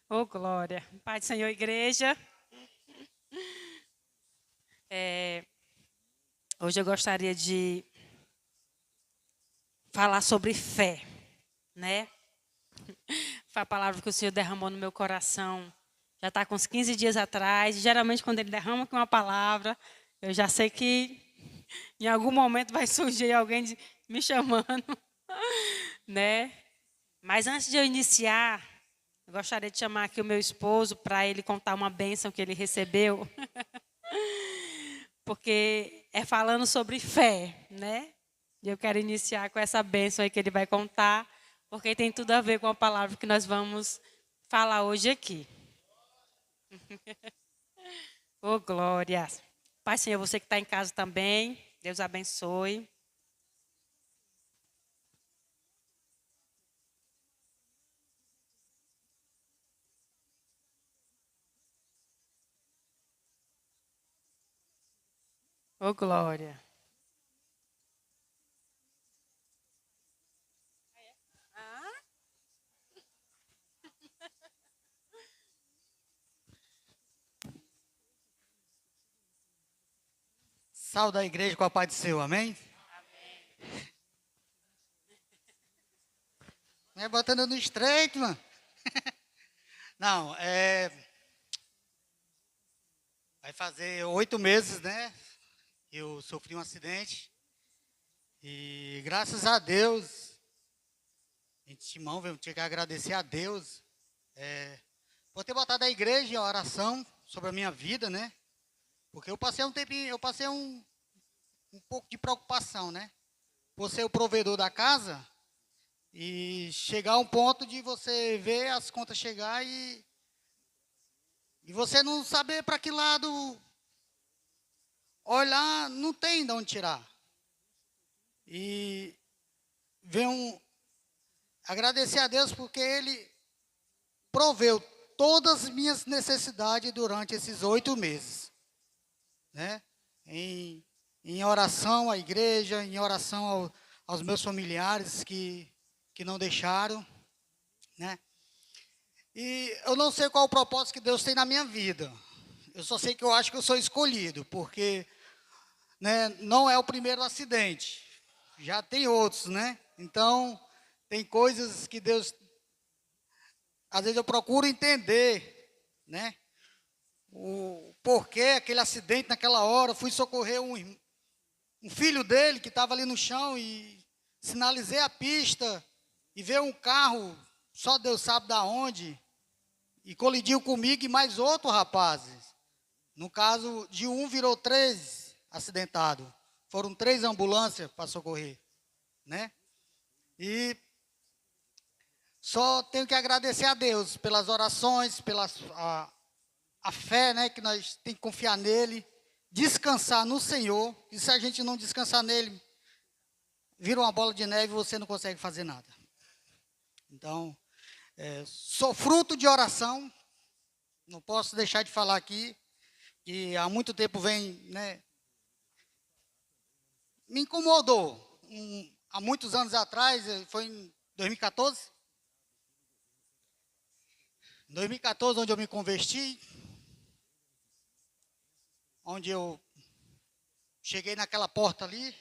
Ô, glória. Pai do Senhor, igreja. Hoje eu gostaria de falar sobre fé, né? Foi a palavra que o Senhor derramou no meu coração. Já está com uns 15 dias atrás. Geralmente, quando Ele derrama aqui uma palavra, eu já sei que em algum momento vai surgir alguém me chamando, né? Mas antes de eu iniciar, eu gostaria de chamar aqui o meu esposo para ele contar uma bênção que ele recebeu, porque é falando sobre fé, né? E eu quero iniciar com essa bênção aí que ele vai contar, porque tem tudo a ver com a palavra que nós vamos falar hoje aqui. Ô, glória. Pai, Senhor, você que está em casa também, Deus abençoe. Ô, glória. Salve da igreja com a paz do Senhor, amém? Não é botando no estreito, mano. Não, vai fazer 8 meses, né? Eu sofri um acidente e graças a Deus, em timão, eu tinha que agradecer a Deus por ter botado a igreja em oração sobre a minha vida, né? Porque eu passei um tempinho, eu passei um pouco de preocupação, né? Por ser o provedor da casa e chegar a um ponto de você ver as contas chegar e você não saber para que lado olhar, não tem de onde tirar. E venho agradecer a Deus porque Ele proveu todas as minhas necessidades durante esses 8 meses, né? Em oração à igreja, em oração aos meus familiares que não deixaram, né? E eu não sei qual o propósito que Deus tem na minha vida. Eu só sei que eu acho que eu sou escolhido, porque, né, não é o primeiro acidente. Já tem outros, né? Então, tem coisas que Deus, às vezes eu procuro entender, né? O porquê aquele acidente naquela hora. Fui socorrer um filho dele que estava ali no chão e sinalizei a pista e veio um carro, só Deus sabe da onde, e colidiu comigo e mais outro rapazes. No caso de um, virou três acidentados. Foram 3 ambulâncias para socorrer, né? E só tenho que agradecer a Deus pelas orações, pela a fé, né, que nós tem que confiar nele, descansar no Senhor. E se a gente não descansar nele, vira uma bola de neve e você não consegue fazer nada. Então, sou fruto de oração. Não posso deixar de falar aqui que há muito tempo vem, né, me incomodou. Há muitos anos atrás, foi em 2014. Em 2014, onde eu me converti, onde eu cheguei naquela porta ali,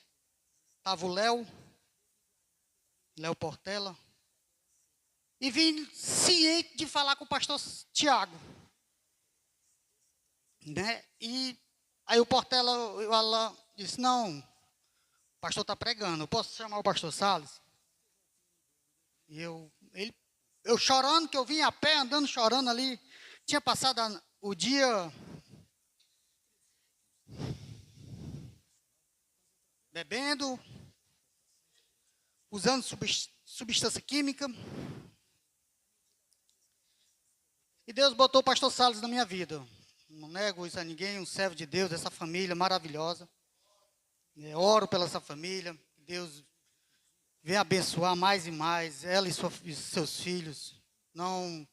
estava o Léo Portela, e vim ciente de falar com o pastor Tiago, né? E aí o Portela ela disse, não, o pastor está pregando, eu posso chamar o pastor Salles? E eu chorando, que eu vim a pé, andando, chorando ali, tinha passado o dia bebendo, usando substância química. E Deus botou o pastor Salles na minha vida. Não nego isso a ninguém, um servo de Deus, essa família maravilhosa. Oro pela essa família. Deus venha abençoar mais e mais ela e seus filhos. Não,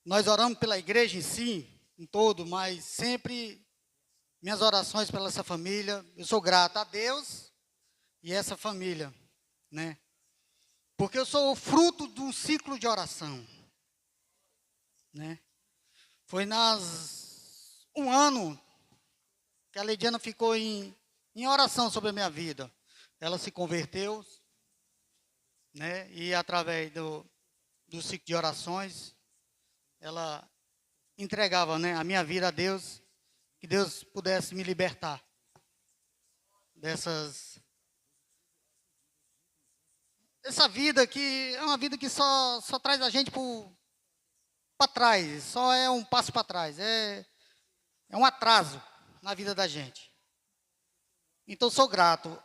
nós oramos pela igreja em si, em todo, mas sempre minhas orações pela essa família. Eu sou grato a Deus e essa família, né? Porque eu sou o fruto de um ciclo de oração. né? Foi um ano que a Leidiana ficou em oração sobre a minha vida. Ela se converteu, né? E através do ciclo de orações, ela entregava, né, a minha vida a Deus, que Deus pudesse me libertar dessa vida que é uma vida que só traz a gente para trás, só é um passo para trás, é um atraso na vida da gente. Então, sou grato,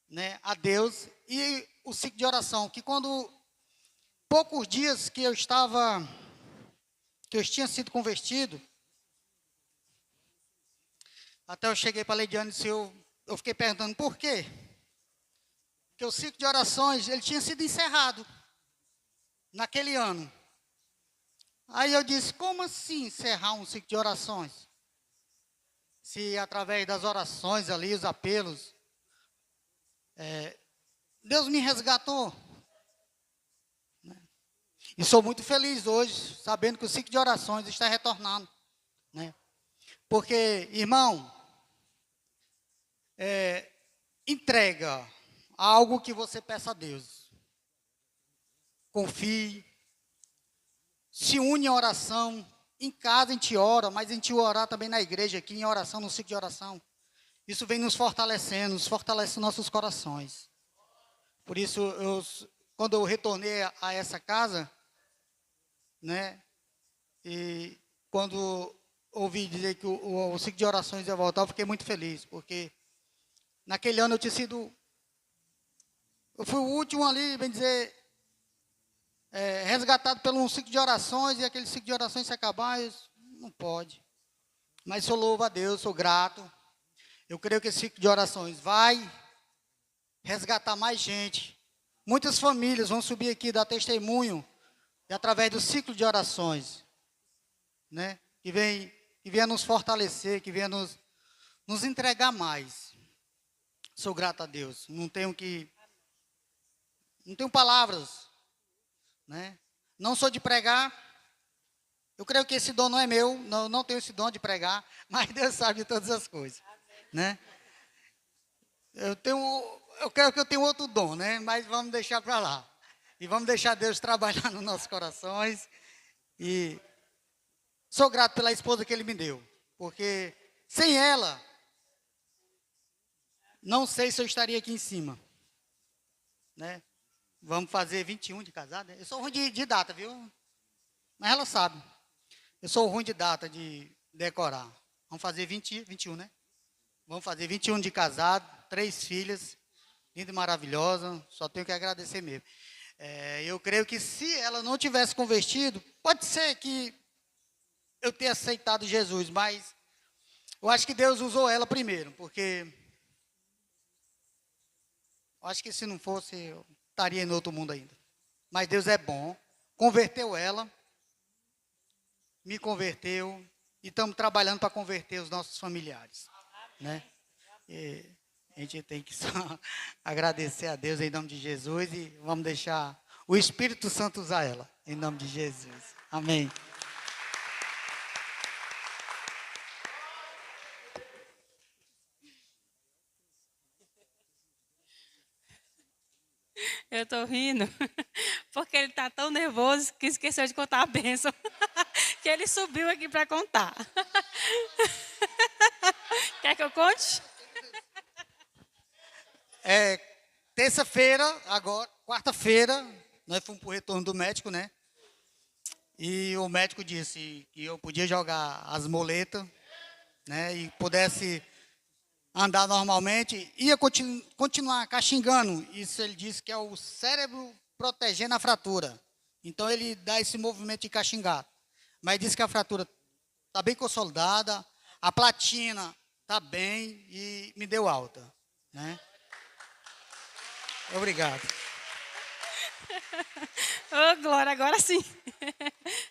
né, a Deus e o ciclo de oração, que quando poucos dias que eu tinha sido convertido, até eu cheguei para a Leidiane e disse, eu fiquei perguntando por quê? Porque o ciclo de orações, ele tinha sido encerrado naquele ano. Aí eu disse, como assim encerrar um ciclo de orações? Se através das orações ali, os apelos, Deus me resgatou. Né? E sou muito feliz hoje, sabendo que o ciclo de orações está retornando. Né? Porque, irmão, entrega algo que você peça a Deus. Confie. Se une em oração. Em casa a gente ora, mas a gente orar também na igreja aqui, em oração, no ciclo de oração. Isso vem nos fortalecendo, nos fortalece nossos corações. Por isso, quando eu retornei a essa casa, né, e quando ouvi dizer que o ciclo de orações ia voltar, eu fiquei muito feliz, porque naquele ano eu fui o último ali, bem dizer, resgatado pelo ciclo de orações, e aquele ciclo de orações se acabar, não pode. Mas eu louvo a Deus, sou grato. Eu creio que esse ciclo de orações vai resgatar mais gente. Muitas famílias vão subir aqui, dar testemunho, e através do ciclo de orações, né? Que venha nos fortalecer, que venha nos entregar mais. Sou grato a Deus. Não tenho palavras, né? Não sou de pregar. Eu creio que esse dom não é meu, não tenho esse dom de pregar, mas Deus sabe de todas as coisas, né? Eu creio que eu tenho outro dom, né? Mas vamos deixar para lá. E vamos deixar Deus trabalhar nos nossos corações. E sou grato pela esposa que Ele me deu, porque sem ela, não sei se eu estaria aqui em cima, né? Vamos fazer 21 de casado. Eu sou ruim de data, viu? Mas ela sabe. Eu sou ruim de data, de decorar. Vamos fazer 21, né? Vamos fazer 21 de casado, 3 filhas, linda e maravilhosa. Só tenho que agradecer mesmo. Eu creio que se ela não tivesse convertido, pode ser que eu tenha aceitado Jesus, mas eu acho que Deus usou ela primeiro, porque eu acho que se não fosse, eu estaria em outro mundo ainda. Mas Deus é bom, converteu ela, me converteu, e estamos trabalhando para converter os nossos familiares, né? E a gente tem que só agradecer a Deus em nome de Jesus e vamos deixar o Espírito Santo usar ela, em nome de Jesus. Amém. Eu estou rindo, porque ele está tão nervoso que esqueceu de contar a bênção, que ele subiu aqui para contar. Quer que eu conte? Terça-feira, agora, quarta-feira, nós fomos para o retorno do médico, né? E o médico disse que eu podia jogar as moletas, né? E pudesse andar normalmente, ia continuar caxingando. Isso ele disse que é o cérebro protegendo a fratura. Então ele dá esse movimento de caxingar. Mas disse que a fratura está bem consolidada, a platina está bem e me deu alta, né? Obrigado. Ô, Glória, agora sim.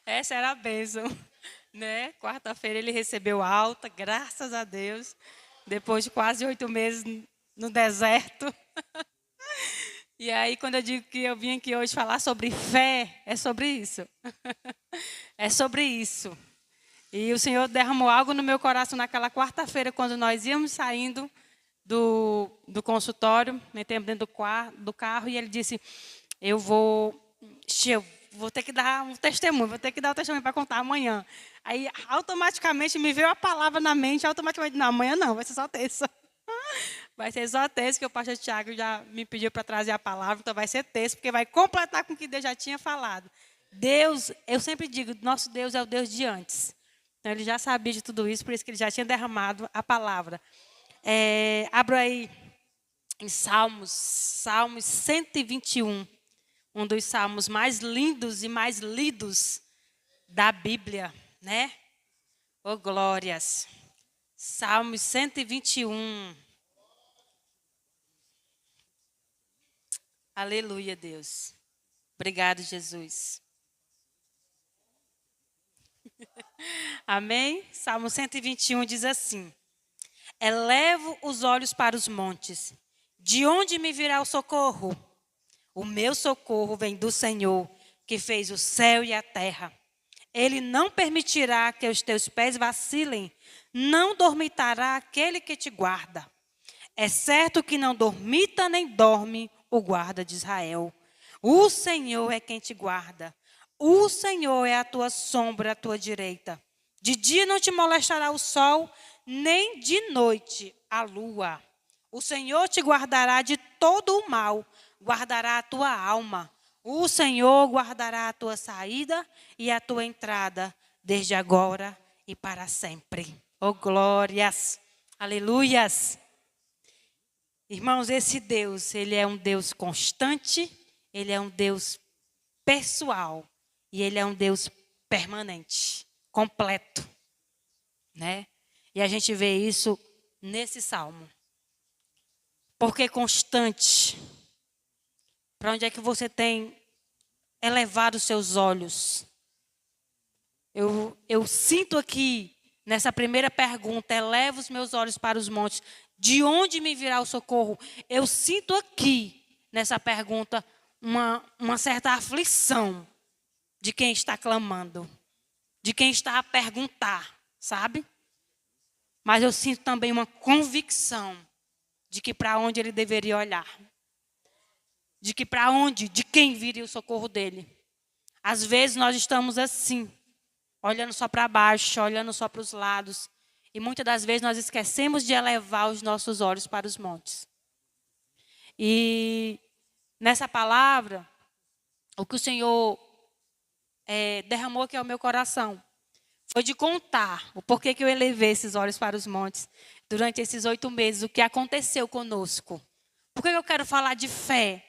Essa era a bênção, né? Quarta-feira ele recebeu alta, graças a Deus, depois de quase 8 meses no deserto. E aí, quando eu digo que eu vim aqui hoje falar sobre fé, é sobre isso. É sobre isso. E o Senhor derramou algo no meu coração naquela quarta-feira, quando nós íamos saindo do consultório, metemos dentro do carro, e ele disse, eu vou ter que dar um testemunho, para contar amanhã. Aí, automaticamente, me veio a palavra na mente, automaticamente, não, amanhã não, vai ser só terça. Vai ser só terça, que o pastor Tiago já me pediu para trazer a palavra, então vai ser terça, porque vai completar com o que Deus já tinha falado. Deus, eu sempre digo, nosso Deus é o Deus de antes. Então, ele já sabia de tudo isso, por isso que ele já tinha derramado a palavra. Abro aí em Salmos 121, um dos salmos mais lindos e mais lidos da Bíblia, né? Oh, glórias. Salmos 121. Aleluia, Deus. Obrigado, Jesus. Amém? Salmo 121 diz assim: elevo os olhos para os montes. De onde me virá o socorro? O meu socorro vem do Senhor, que fez o céu e a terra. Ele não permitirá que os teus pés vacilem, não dormitará aquele que te guarda. É certo que não dormita nem dorme o guarda de Israel. O Senhor é quem te guarda. O Senhor é a tua sombra à tua direita. De dia não te molestará o sol, nem de noite a lua. O Senhor te guardará de todo o mal, guardará a tua alma. O Senhor guardará a tua saída e a tua entrada, desde agora e para sempre. Oh, glórias! Aleluias! Irmãos, esse Deus, ele é um Deus constante, ele é um Deus pessoal e ele é um Deus permanente, completo, né? E a gente vê isso nesse salmo. Porque constante, para onde é que você tem elevado os seus olhos? Eu sinto aqui, nessa primeira pergunta, elevo os meus olhos para os montes. De onde me virá o socorro? Eu sinto aqui, nessa pergunta, uma certa aflição de quem está clamando, de quem está a perguntar, sabe? Mas eu sinto também uma convicção de que para onde ele deveria olhar. De que para onde, de quem viria o socorro dele. Às vezes nós estamos assim, olhando só para baixo, olhando só para os lados. E muitas das vezes nós esquecemos de elevar os nossos olhos para os montes. E nessa palavra, o que o Senhor derramou aqui ao meu coração foi de contar o porquê que eu elevei esses olhos para os montes durante esses 8 meses, o que aconteceu conosco. Por que eu quero falar de fé?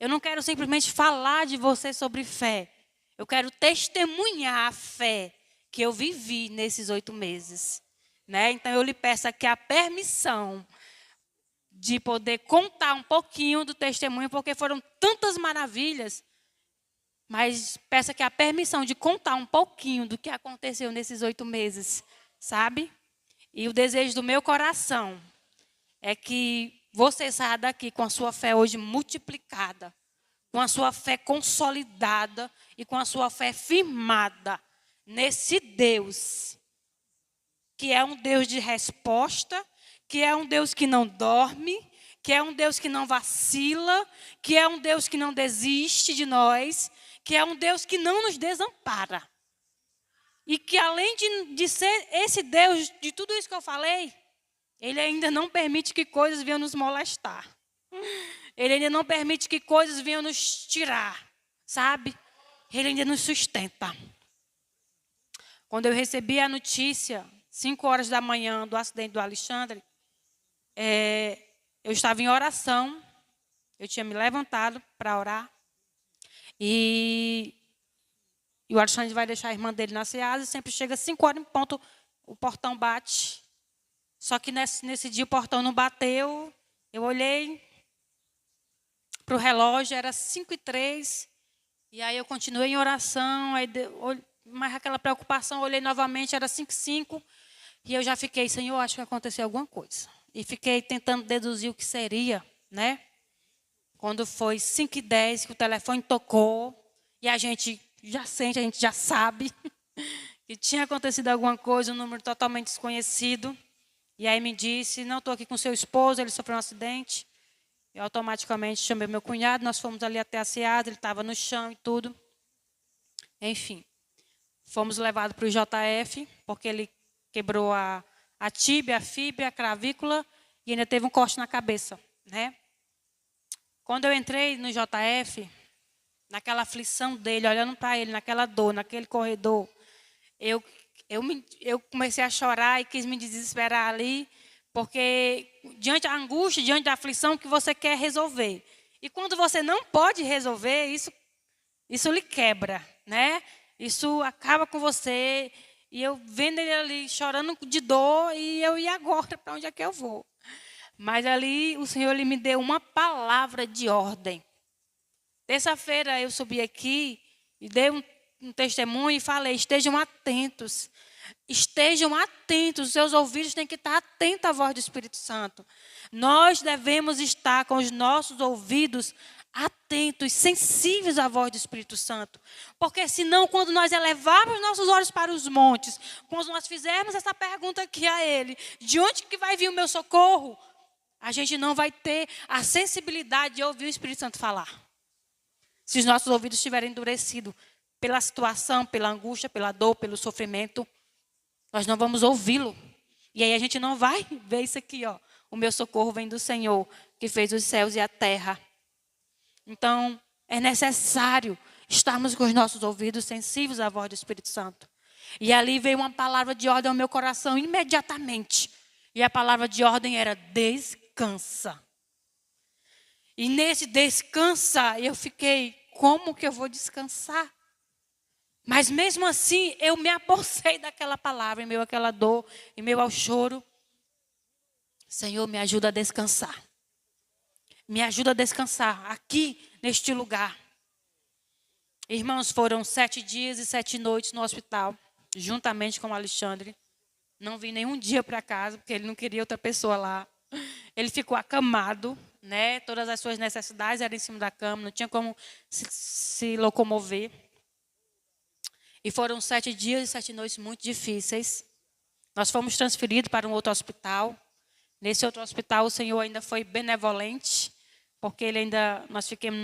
Eu não quero simplesmente falar de você sobre fé. Eu quero testemunhar a fé que eu vivi nesses 8 meses. Né? Então, eu lhe peço aqui a permissão de poder contar um pouquinho do testemunho, porque foram tantas maravilhas, mas peço aqui a permissão de contar um pouquinho do que aconteceu nesses 8 meses, sabe? E o desejo do meu coração é que você saia daqui com a sua fé hoje multiplicada, com a sua fé consolidada e com a sua fé firmada nesse Deus, que é um Deus de resposta, que é um Deus que não dorme, que é um Deus que não vacila, que é um Deus que não desiste de nós, que é um Deus que não nos desampara. E que além de ser esse Deus, de tudo isso que eu falei, Ele ainda não permite que coisas venham nos molestar. Ele ainda não permite que coisas venham nos tirar, sabe? Ele ainda nos sustenta. Quando eu recebi a notícia, 5 horas da manhã, do acidente do Alexandre, eu estava em oração, eu tinha me levantado para orar, e o Alexandre vai deixar a irmã dele na Ceasa, e sempre chega 5 horas em ponto, o portão bate. Só que nesse dia o portão não bateu, eu olhei para o relógio, era 5h03, e aí eu continuei em oração, mas aquela preocupação, olhei novamente, era 5h05, e eu já fiquei, Senhor, acho que aconteceu alguma coisa. E fiquei tentando deduzir o que seria, né? Quando foi 5h10 que o telefone tocou, e a gente já sente, a gente já sabe. que tinha acontecido alguma coisa, um número totalmente desconhecido. E aí me disse, não, estou aqui com seu esposo, ele sofreu um acidente. Eu automaticamente chamei meu cunhado, nós fomos ali até a SEAD, ele estava no chão e tudo. Enfim, fomos levados para o JF, porque ele quebrou a tíbia, a fíbula, a clavícula e ainda teve um corte na cabeça, né? Quando eu entrei no JF, naquela aflição dele, olhando para ele, naquela dor, naquele corredor, eu comecei a chorar e quis me desesperar ali, porque diante da angústia, diante da aflição que você quer resolver. E quando você não pode resolver, isso lhe quebra, né? Isso acaba com você. E eu vendo ele ali chorando de dor, e eu ia agora, para onde é que eu vou? Mas ali o Senhor ele me deu uma palavra de ordem. Terça-feira eu subi aqui e dei um testemunho e falei, estejam atentos. Estejam atentos, os seus ouvidos têm que estar atentos à voz do Espírito Santo. Nós devemos estar com os nossos ouvidos atentos, sensíveis à voz do Espírito Santo. Porque senão, quando nós elevarmos nossos olhos para os montes, quando nós fizermos essa pergunta aqui a Ele, de onde que vai vir o meu socorro? A gente não vai ter a sensibilidade de ouvir o Espírito Santo falar. Se os nossos ouvidos estiverem endurecidos pela situação, pela angústia, pela dor, pelo sofrimento, nós não vamos ouvi-lo. E aí a gente não vai ver isso aqui, ó. O meu socorro vem do Senhor, que fez os céus e a terra. Então, é necessário estarmos com os nossos ouvidos sensíveis à voz do Espírito Santo. E ali veio uma palavra de ordem ao meu coração imediatamente. E a palavra de ordem era descansa. E nesse descansa, eu fiquei, como que eu vou descansar? Mas mesmo assim, eu me apossei daquela palavra, em meio àquela dor, em meio ao choro. Senhor, me ajuda a descansar. Me ajuda a descansar aqui, neste lugar. Irmãos, foram 7 dias e 7 noites no hospital, juntamente com o Alexandre. Não vim nenhum dia para casa, porque ele não queria outra pessoa lá. Ele ficou acamado, né? Todas as suas necessidades eram em cima da cama, não tinha como se locomover. E foram 7 dias e 7 noites muito difíceis. Nós fomos transferidos para um outro hospital. Nesse outro hospital, o Senhor ainda foi benevolente, porque nós ficamos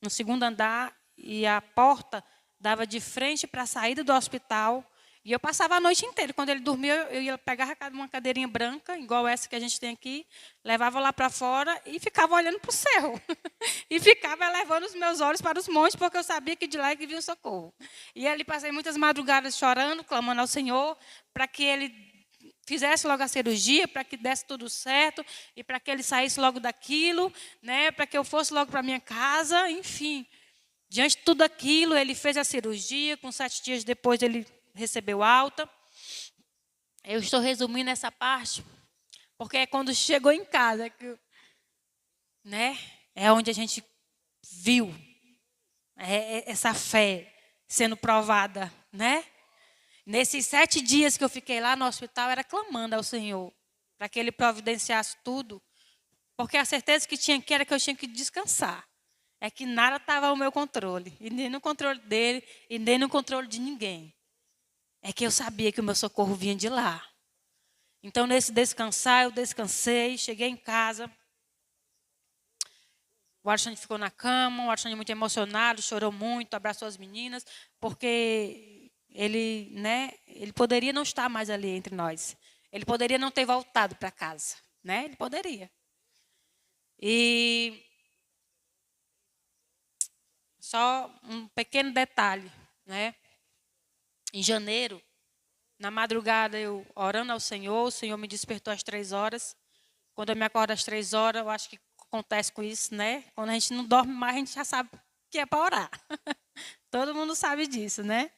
no segundo andar e a porta dava de frente para a saída do hospital. E eu passava a noite inteira. Quando ele dormia, eu ia pegar uma cadeirinha branca, igual essa que a gente tem aqui, levava lá para fora e ficava olhando para o céu. E ficava levando os meus olhos para os montes, porque eu sabia que de lá é que vinha o socorro. E ali passei muitas madrugadas chorando, clamando ao Senhor, para que Ele fizesse logo a cirurgia, para que desse tudo certo, e para que Ele saísse logo daquilo, né, para que eu fosse logo para a minha casa, enfim. Diante de tudo aquilo, Ele fez a cirurgia, com 7 dias depois Ele recebeu alta. Eu estou resumindo essa parte, porque é quando chegou em casa, né, é onde a gente viu essa fé sendo provada, né? Nesses 7 dias que eu fiquei lá no hospital, era clamando ao Senhor, para que Ele providenciasse tudo, porque a certeza que tinha aqui era que eu tinha que descansar. É que nada estava ao meu controle, e nem no controle dele, e nem no controle de ninguém. É que eu sabia que o meu socorro vinha de lá. Então, nesse descansar, eu descansei, cheguei em casa. O Alexandre ficou na cama, o Alexandre muito emocionado, chorou muito, abraçou as meninas, porque ele poderia não estar mais ali entre nós. Ele poderia não ter voltado para casa, né? Ele poderia. E só um pequeno detalhe, né? Em janeiro, na madrugada, eu orando ao Senhor, o Senhor me despertou às 3 horas. Quando eu me acordo às 3 horas, eu acho que acontece com isso, né? Quando a gente não dorme mais, a gente já sabe que é para orar. Todo mundo sabe disso, né?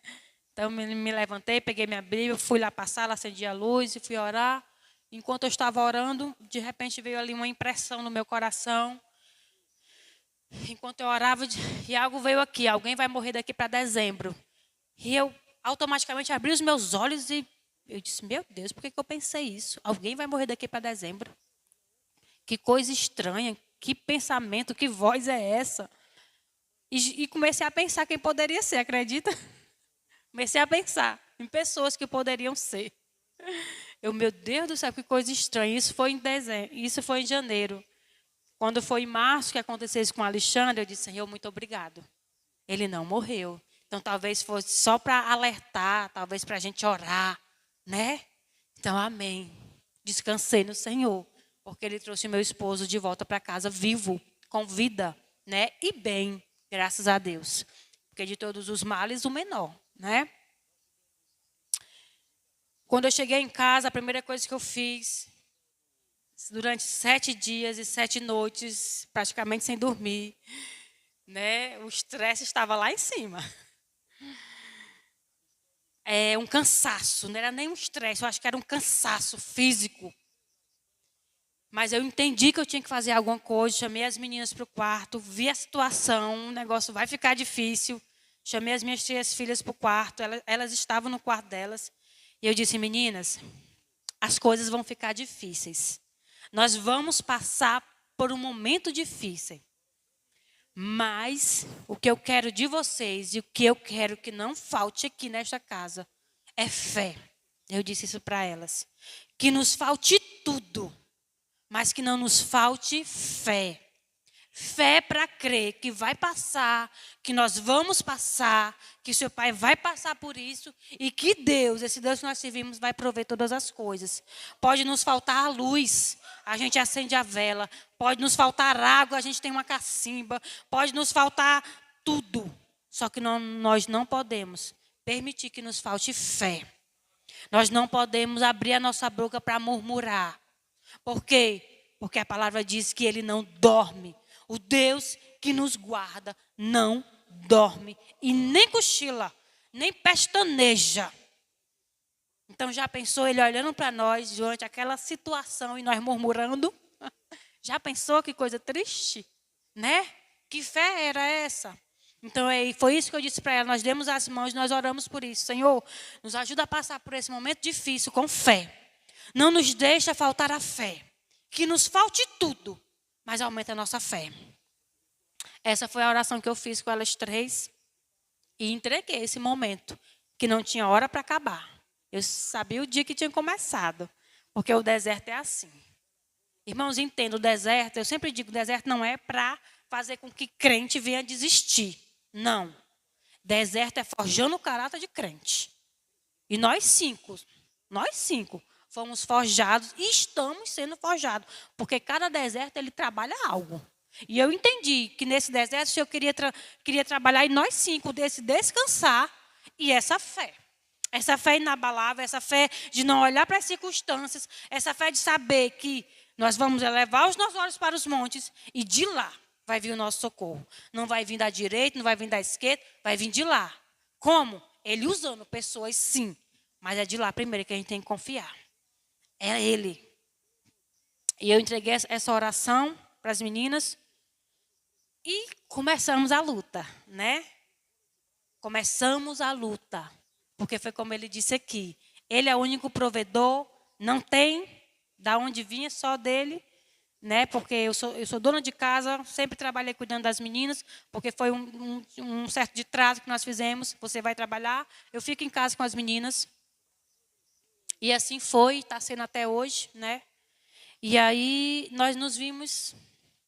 Então, me levantei, peguei minha Bíblia, fui lá para a sala, acendi a luz e fui orar. Enquanto eu estava orando, de repente veio ali uma impressão no meu coração. Enquanto eu orava, e algo veio aqui, alguém vai morrer daqui para dezembro. E eu automaticamente abri os meus olhos e eu disse, meu Deus, por que eu pensei isso? Alguém vai morrer daqui para dezembro. Que coisa estranha, que pensamento, que voz é essa? E comecei a pensar quem poderia ser, acredita? Comecei a pensar. em pessoas que poderiam ser. Meu Deus do céu, que coisa estranha. Isso foi em dezembro, isso foi em janeiro. Quando foi em março que aconteceu isso com o Alexandre, eu disse, Senhor, muito obrigado. Ele não morreu. Então, talvez fosse só para alertar, talvez para a gente orar, né? Então, amém. Descansei no Senhor, porque Ele trouxe meu esposo de volta para casa vivo, com vida, né? E bem, graças a Deus. Porque de todos os males, o menor, né? Quando eu cheguei em casa, a primeira coisa que eu fiz, durante 7 dias e 7 noites, praticamente sem dormir, né? O estresse estava lá em cima. Um cansaço, não era nem um estresse, eu acho que era um cansaço físico. Mas eu entendi que eu tinha que fazer alguma coisa, chamei as meninas para o quarto, vi a situação, o negócio vai ficar difícil. Chamei as minhas 3 filhas para o quarto, elas estavam no quarto delas. E eu disse, meninas, as coisas vão ficar difíceis. Nós vamos passar por um momento difícil. Mas o que eu quero de vocês e o que eu quero que não falte aqui nesta casa é fé. Eu disse isso para elas. Que nos falte tudo, mas que não nos falte fé. Fé para crer que vai passar, que nós vamos passar, que seu pai vai passar por isso e que Deus, esse Deus que nós servimos, vai prover todas as coisas. Pode nos faltar a luz, a gente acende a vela. Pode nos faltar água, a gente tem uma cacimba. Pode nos faltar tudo. Só que nós não podemos permitir que nos falte fé. Nós não podemos abrir a nossa boca para murmurar. Por quê? Porque a palavra diz que Ele não dorme. O Deus que nos guarda não dorme e nem cochila, nem pestaneja. Então já pensou Ele olhando para nós durante aquela situação e nós murmurando? Já pensou que coisa triste? Né? Que fé era essa? Então foi isso que eu disse para ela. Nós demos as mãos e nós oramos por isso. Senhor, nos ajuda a passar por esse momento difícil com fé. Não nos deixa faltar a fé. Que nos falte tudo, mas aumenta a nossa fé. Essa foi a oração que eu fiz com elas 3 e entreguei esse momento, que não tinha hora para acabar. Eu sabia o dia que tinha começado, porque o deserto é assim. Irmãos, entendo, o deserto, eu sempre digo, o deserto não é para fazer com que crente venha desistir. Não. Deserto é forjando o caráter de crente. E nós 5 fomos forjados e estamos sendo forjados. Porque cada deserto, ele trabalha algo. E eu entendi que nesse deserto, o Senhor queria trabalhar em nós 5, desse descansar e essa fé. Essa fé inabalável, essa fé de não olhar para as circunstâncias, essa fé de saber que nós vamos elevar os nossos olhos para os montes e de lá vai vir o nosso socorro. Não vai vir da direita, não vai vir da esquerda, vai vir de lá. Como? Ele usando pessoas, sim. Mas é de lá primeiro que a gente tem que confiar. É Ele. E eu entreguei essa oração para as meninas e começamos a luta, né? Começamos a luta. Porque foi como ele disse aqui. Ele é o único provedor, não tem da onde vinha, só dele. Né? Porque eu sou dona de casa, sempre trabalhei cuidando das meninas, porque foi um certo de trato que nós fizemos. Você vai trabalhar, eu fico em casa com as meninas. E assim foi, está sendo até hoje, né? E aí nós nos vimos,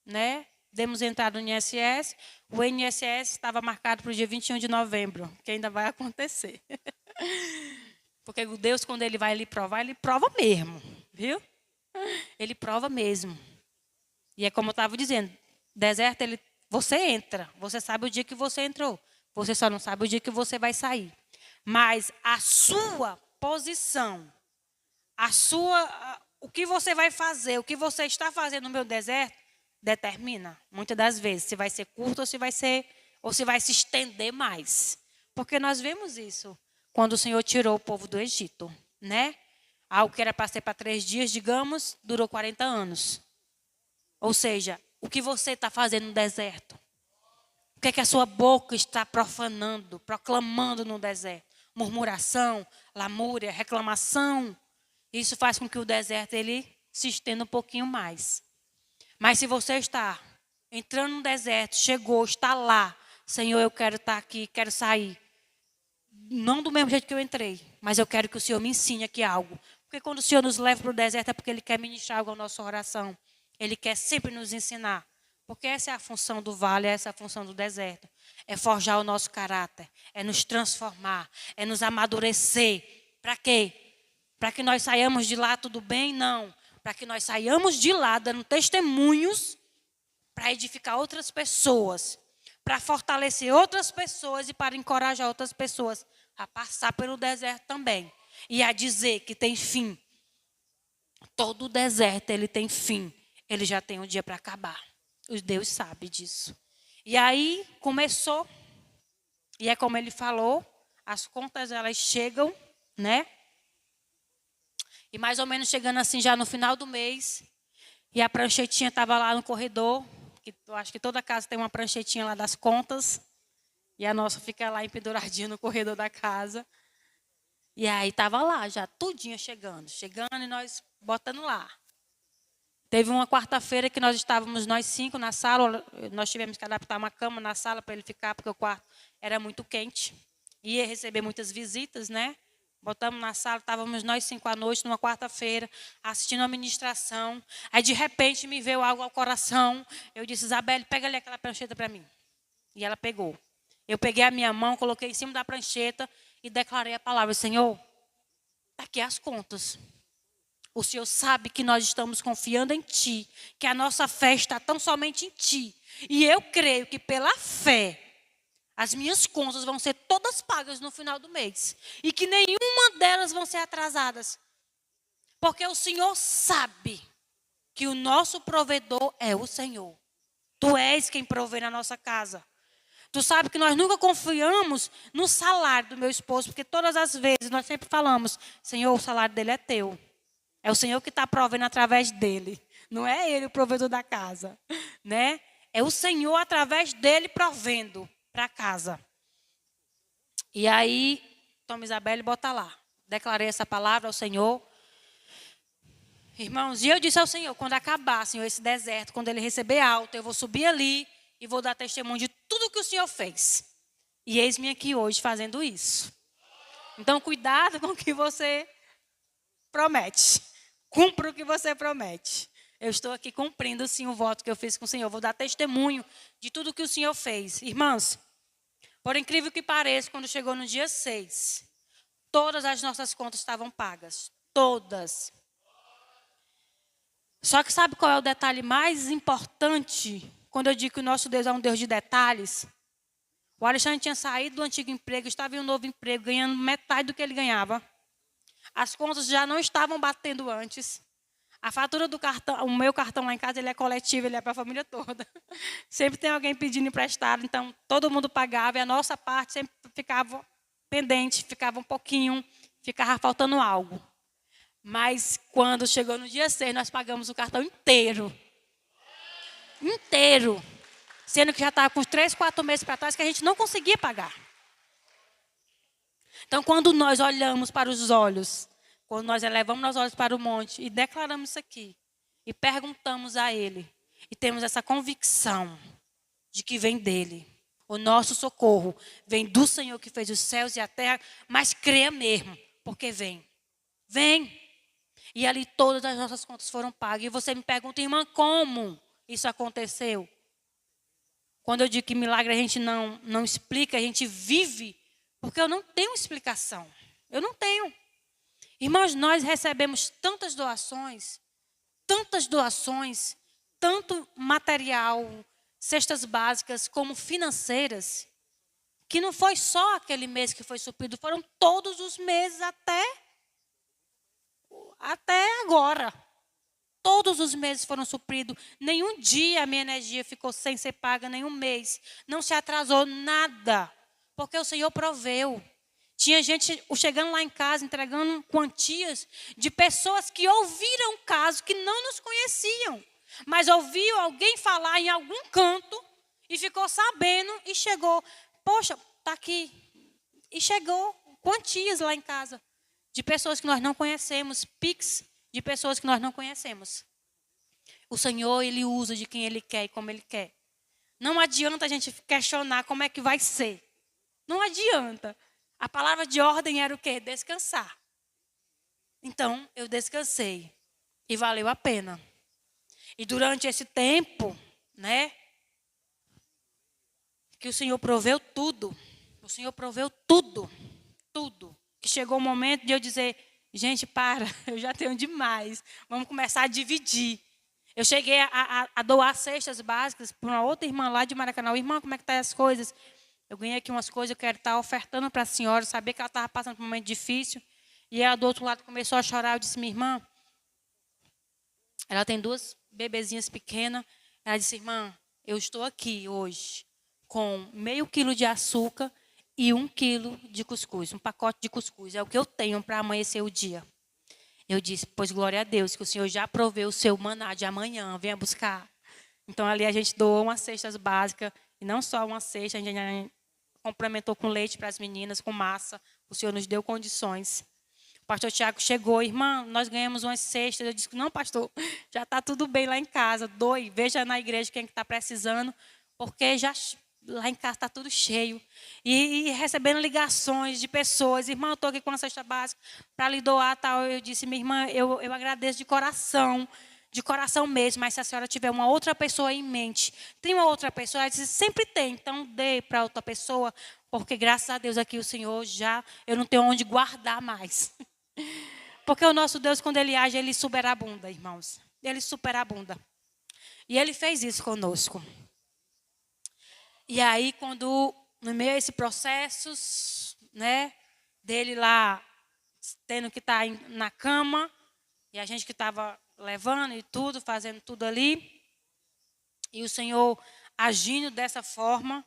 né? Demos entrada no INSS. O INSS estava marcado para o dia 21 de novembro, que ainda vai acontecer. Porque o Deus, quando Ele vai lhe provar, Ele prova mesmo, viu? Ele prova mesmo. E é como eu estava dizendo, deserto, você entra, você sabe o dia que você entrou. Você só não sabe o dia que você vai sair. Mas a sua posição, o que você vai fazer, o que você está fazendo no meu deserto, determina, muitas das vezes, se vai ser curto ou se vai se estender mais. Porque nós vemos isso quando o Senhor tirou o povo do Egito, né? Algo que era para ser para 3 dias, digamos, durou 40 anos. Ou seja, o que você está fazendo no deserto? O que é que a sua boca está profanando, proclamando no deserto? Murmuração, lamúria, reclamação. Isso faz com que o deserto ele se estenda um pouquinho mais. Mas se você está entrando no deserto, chegou, está lá, Senhor, eu quero estar aqui, quero sair. não do mesmo jeito que eu entrei, mas eu quero que o Senhor me ensine aqui algo. Porque quando o Senhor nos leva para o deserto é porque Ele quer ministrar algo à nossa oração. Ele quer sempre nos ensinar. Porque essa é a função do vale, essa é a função do deserto. É forjar o nosso caráter, é nos transformar, é nos amadurecer. Para quê? Para que nós saiamos de lá tudo bem? Não. Para que nós saiamos de lá dando testemunhos para edificar outras pessoas, para fortalecer outras pessoas e para encorajar outras pessoas a passar pelo deserto também. E a dizer que tem fim. Todo deserto ele tem fim. Ele já tem um dia para acabar. Deus sabe disso. E aí começou. E é como ele falou, as contas elas chegam, né? E mais ou menos chegando assim já no final do mês. E a pranchetinha estava lá no corredor. Que eu acho que toda casa tem uma pranchetinha lá das contas. E a nossa fica lá empenduradinha no corredor da casa. E aí estava lá já, tudinho chegando e nós botando lá. Teve uma quarta-feira que nós estávamos nós 5 na sala, nós tivemos que adaptar uma cama na sala para ele ficar, porque o quarto era muito quente. Ia receber muitas visitas, né? Botamos na sala, estávamos nós 5 à noite, numa quarta-feira, assistindo a ministração. Aí, de repente, me veio algo ao coração. Eu disse, Isabelle, pega ali aquela prancheta para mim. E ela pegou. Eu peguei a minha mão, coloquei em cima da prancheta e declarei a palavra, Senhor, está aqui as contas. O Senhor sabe que nós estamos confiando em Ti, que a nossa fé está tão somente em Ti. E eu creio que pela fé, as minhas contas vão ser todas pagas no final do mês. E que nenhuma delas vão ser atrasadas. Porque o Senhor sabe que o nosso provedor é o Senhor. Tu és quem provê na nossa casa. Tu sabe que nós nunca confiamos no salário do meu esposo, porque todas as vezes nós sempre falamos, Senhor, o salário dele é teu. É o Senhor que está provendo através dele. Não é ele o provedor da casa, né? É o Senhor através dele provendo para a casa. E aí, toma Isabelle e bota lá. Declarei essa palavra ao Senhor. Irmãos, e eu disse ao Senhor, quando acabar, Senhor, esse deserto, quando ele receber alta, eu vou subir ali e vou dar testemunho de tudo que o Senhor fez. E eis-me aqui hoje fazendo isso. Então, cuidado com o que você promete. Cumpra o que você promete. Eu estou aqui cumprindo, sim, o voto que eu fiz com o Senhor. Vou dar testemunho de tudo que o Senhor fez. Irmãos, por incrível que pareça, quando chegou no dia 6, todas as nossas contas estavam pagas. Todas. Só que sabe qual é o detalhe mais importante? Quando eu digo que o nosso Deus é um Deus de detalhes. O Alexandre tinha saído do antigo emprego, estava em um novo emprego, ganhando metade do que ele ganhava. As contas já não estavam batendo antes. A fatura do cartão, o meu cartão lá em casa, ele é coletivo, ele é para a família toda. Sempre tem alguém pedindo emprestado, então todo mundo pagava e a nossa parte sempre ficava pendente, ficava um pouquinho, ficava faltando algo. Mas quando chegou no dia 6, nós pagamos o cartão inteiro. Inteiro. Sendo que já estava com uns 3, 4 meses para trás que a gente não conseguia pagar. Então, quando nós olhamos para os olhos, quando nós elevamos os olhos para o monte e declaramos isso aqui, e perguntamos a Ele, e temos essa convicção de que vem dEle, o nosso socorro vem do Senhor que fez os céus e a terra, mas creia mesmo, porque vem. Vem. E ali todas as nossas contas foram pagas. E você me pergunta, irmã, como isso aconteceu? Quando eu digo que milagre a gente não explica, a gente vive, porque eu não tenho explicação. Eu não tenho. Irmãos, nós recebemos tantas doações, tanto material, cestas básicas, como financeiras, que não foi só aquele mês que foi suprido, foram todos os meses até agora. Todos os meses foram supridos. Nenhum dia a minha energia ficou sem ser paga, nenhum mês. Não se atrasou nada, porque o Senhor proveu. Tinha gente chegando lá em casa, entregando quantias de pessoas que ouviram o caso, que não nos conheciam. Mas ouviu alguém falar em algum canto e ficou sabendo e chegou. Poxa, está aqui. E chegou quantias lá em casa de pessoas que nós não conhecemos, Pix de pessoas que nós não conhecemos. O Senhor, Ele usa de quem Ele quer e como Ele quer. Não adianta a gente questionar como é que vai ser. Não adianta. A palavra de ordem era o quê? Descansar. Então, eu descansei. E valeu a pena. E durante esse tempo, né, que o Senhor proveu tudo. O Senhor proveu tudo. Tudo. Que chegou o momento de eu dizer, gente, para, eu já tenho demais. Vamos começar a dividir. Eu cheguei a doar cestas básicas para uma outra irmã lá de Maracanã. Irmã, como é que estão as coisas? Eu ganhei aqui umas coisas, eu quero estar ofertando para a senhora. Sabia que ela estava passando por um momento difícil. E ela do outro lado começou a chorar. Eu disse, minha irmã, ela tem 2 bebezinhas pequenas. Ela disse, irmã, eu estou aqui hoje com meio quilo de açúcar e 1 quilo de cuscuz, um pacote de cuscuz. É o que eu tenho para amanhecer o dia. Eu disse, pois glória a Deus, que o Senhor já proveu o seu maná de amanhã, venha buscar. Então, ali a gente doou umas cestas básicas, e não só uma cesta, a gente complementou com leite para as meninas, com massa. O Senhor nos deu condições. O pastor Tiago chegou, irmã, nós ganhamos umas cestas. Eu disse, não, pastor, já está tudo bem lá em casa. Doe, veja na igreja quem está precisando, porque já lá em casa está tudo cheio. E recebendo ligações de pessoas, irmã, eu estou aqui com uma cesta básica para lhe doar. Tal. Eu disse, minha irmã, eu agradeço de coração mesmo, mas se a senhora tiver uma outra pessoa em mente, tem uma outra pessoa, ela disse, sempre tem, então dê para outra pessoa, porque graças a Deus aqui o Senhor eu não tenho onde guardar mais. Porque o nosso Deus, quando Ele age, Ele superabunda, irmãos. Ele superabunda. E Ele fez isso conosco. E aí, quando, no meio a esse processo, né, dele lá, tendo que estar na cama, e a gente que estava levando e tudo, fazendo tudo ali, e o Senhor agindo dessa forma,